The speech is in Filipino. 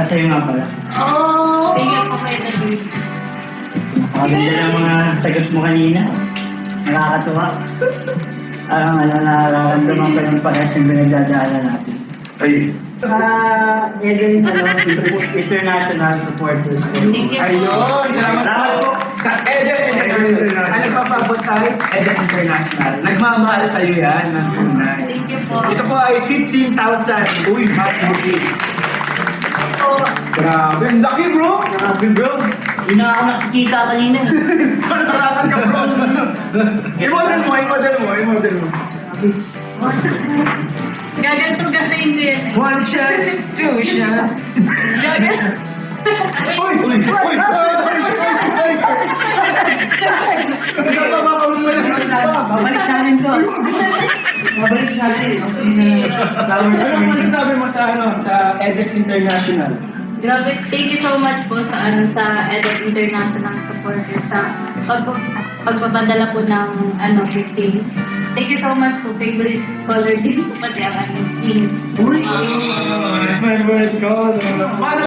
sa'yo nga pala. Oh! Thank you po kayo na din. Napakaganda ng mga sagot mo kanina. Nakakatuwa. Parang nararamdaman ko yung parehas yung pinagdadaanan natin. Ay. Eden, international supporters ko. Thank you po. Ayun, salamat po sa Eden International. Ano pa pabot tayo? Eden International. Nagmamahal sa iyo yan ng tunay. Thank you po. Ito po ay 15,000. Uy, mas bukis. Po. Grabe, ang laki bro. Grabe bro, hindi na ako nakikita kanina. Natarakan ka bro. I-model mo, i-model mo, i-model mo. Gaganto-gantayin ko yan eh. One shot, two shot. Gaganto. Uy, uy, uy, uy, uy. Babalik natin to. Babalik natin. Ano masasabi mo sa sa Eden International? Grabe, thank you so much po sa Eden International supporter sa pagpapadala po ng gifting. Thank you so much po. Favorite color din po pati ang pink. Uy, favorite color.